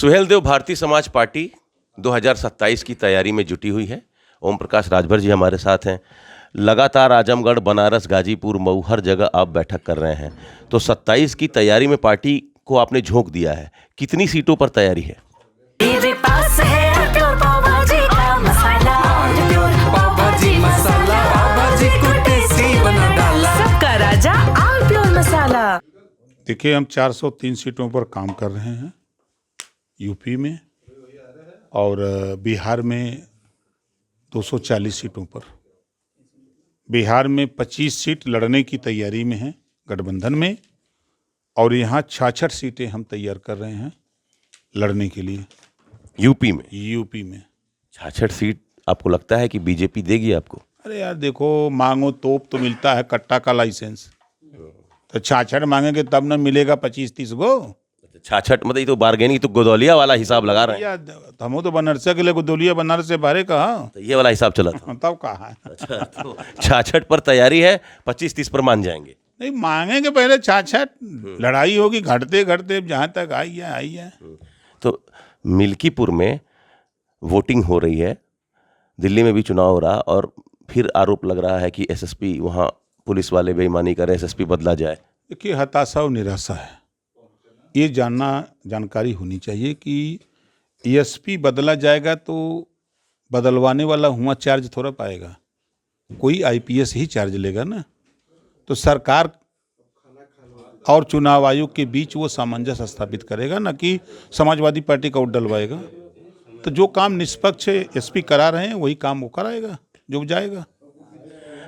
Suheldev Bharatiya Samaj party 2027 की तैयारी में जुटी हुई है। ओम प्रकाश राजभर जी हमारे साथ हैं। लगातार आजमगढ़, बनारस, गाजीपुर, मऊ हर जगह आप बैठक कर रहे हैं, तो 27 की तैयारी में पार्टी को आपने झोंक दिया है। कितनी सीटों पर तैयारी है? मेरे पास है प्योर पाव भाजी का मसाला, प्योर पाव भाजी मसाला, पाव भाजी को टेस्टी बना डाला, सबका राजा आल प्योर मसाला। देखिए, हम 403 सीटों पर काम कर रहे हैं यूपी में, और बिहार में 240 सीटों पर। बिहार में 25 सीट लड़ने की तैयारी में हैं गठबंधन में, और यहाँ 66 सीटें हम तैयार कर रहे हैं लड़ने के लिए यूपी में 66 सीट आपको लगता है कि बीजेपी देगी आपको? अरे यार देखो, मांगो तोप तो मिलता है कट्टा का लाइसेंस, तो 66 मांगेंगे तब ना मिलेगा 25-30 गो। 66 मतलब ये तो बार्गेनिंग, तो गोदौलिया वाला हिसाब लगा रहे हैं। हम तो बनारस के लिए गोदौलिया बनारस से बाहर कहा, तो ये वाला हिसाब चला था। तब कहा है। अच्छा, तो 66 पर तैयारी है, 25-30 पर मान जाएंगे? नहीं मांगेंगे, पहले 66 लड़ाई होगी, घटते घटते जहाँ तक आई है। तो मिल्कीपुर में वोटिंग हो रही है, दिल्ली में भी चुनाव हो रहा, और फिर आरोप लग रहा है कि एसएसपी वहाँ पुलिस वाले बेईमानी करें, एसएसपी बदला जाए। देखिए, हताशा और निराशा है। ये जानकारी होनी चाहिए कि एसपी बदला जाएगा तो बदलवाने वाला हुआ चार्ज थोड़ा पाएगा, कोई आईपीएस ही चार्ज लेगा ना। तो सरकार और चुनाव आयोग के बीच वो सामंजस्य स्थापित करेगा ना, कि समाजवादी पार्टी का वोट डलवाएगा। तो जो काम निष्पक्ष एसपी करा रहे हैं वही काम वो कराएगा, जो जाएगा।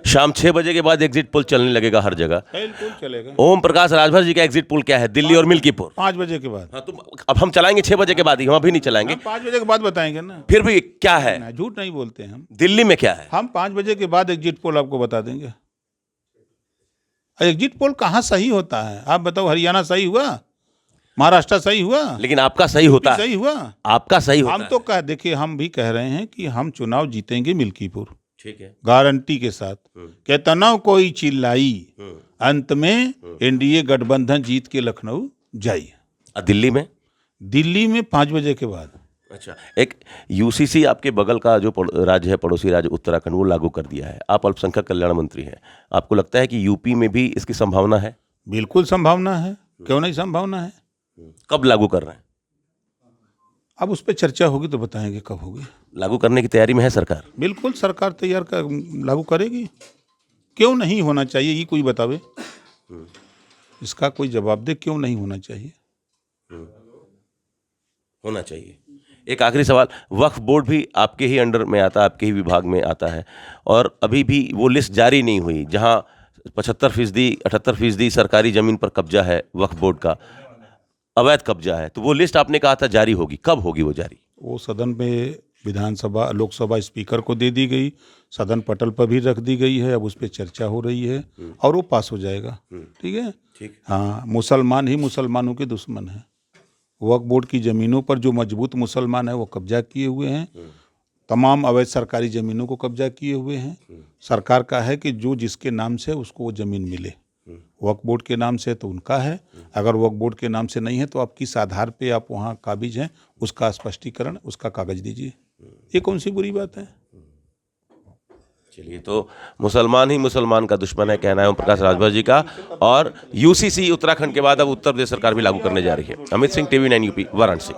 शाम 6 बजे के बाद एग्जिट पोल चलने लगेगा हर जगह। बिल्कुल चलेगा। ओम प्रकाश राजभर जी का एग्जिट पोल क्या है दिल्ली और मिल्कीपुर? 5 बजे के बाद। हाँ, तो अब हम चलाएंगे 6 बजे के बाद ही, हम अभी नहीं चलाएंगे। 5 बजे के बाद बताएंगे ना। फिर भी क्या है? झूठ नहीं बोलते हैं हम। दिल्ली में क्या है? हम 5 बजे के बाद एग्जिट पोल आपको बता देंगे। एग्जिट पोल कहाँ सही होता है? आप बताओ, हरियाणा सही हुआ, महाराष्ट्र सही हुआ, लेकिन आपका सही होता है? सही हुआ, आपका सही होता है? हम तो देखिए, हम भी कह रहे हैं कि हम चुनाव जीतेंगे मिल्कीपुर, ठीक है, गारंटी के साथ। केतनो कोई चिल्लाई, अंत में एनडीए गठबंधन जीत के लखनऊ जाइए। दिल्ली में 5 बजे के बाद। अच्छा, एक यूसीसी आपके बगल का जो राज्य है, पड़ोसी राज्य उत्तराखंड, वो लागू कर दिया है। आप अल्पसंख्यक कल्याण मंत्री हैं, आपको लगता है कि यूपी में भी इसकी संभावना है? बिल्कुल संभावना है, क्यों नहीं संभावना है। कब लागू कर रहे हैं? अब उस पर चर्चा होगी तो बताएंगे कब होगी। लागू करने की तैयारी में है सरकार? बिल्कुल, सरकार तैयार लागू करेगी। क्यों नहीं होना चाहिए, ये कोई बतावे, इसका कोई जवाब दे। क्यों नहीं होना चाहिए? होना चाहिए। एक आखिरी सवाल, वक्फ बोर्ड भी आपके ही अंडर में आता है, आपके ही विभाग में आता है, और अभी भी वो लिस्ट जारी नहीं हुई, जहां 75%, 78% सरकारी जमीन पर कब्जा है, वक्फ बोर्ड का अवैध कब्जा है। तो वो लिस्ट आपने कहा था जारी होगी, कब होगी वो जारी? वो सदन में विधानसभा लोकसभा स्पीकर को दे दी गई, सदन पटल पर भी रख दी गई है। अब उस पर चर्चा हो रही है और वो पास हो जाएगा। ठीक है, ठीक। हाँ, मुसलमान ही मुसलमानों के दुश्मन है। वक्फ बोर्ड की जमीनों पर जो मजबूत मुसलमान है वो कब्जा किए हुए हैं, तमाम अवैध सरकारी जमीनों को कब्जा किए हुए हैं। सरकार का है कि जो जिसके नाम से उसको वो जमीन मिले। वक्फ बोर्ड के नाम से तो उनका है, अगर वक्फ बोर्ड के नाम से नहीं है तो आप किस आधार पे आप वहाँ काबिज हैं, उसका स्पष्टीकरण, उसका कागज दीजिए। ये कौन सी बुरी बात है? चलिए, तो मुसलमान ही मुसलमान का दुश्मन है, कहना है ओम प्रकाश राजभर जी का। और यूसीसी उत्तराखंड के बाद अब उत्तर प्रदेश सरकार भी लागू करने जा रही है। Amit Singh, TV9 UP, Varanasi.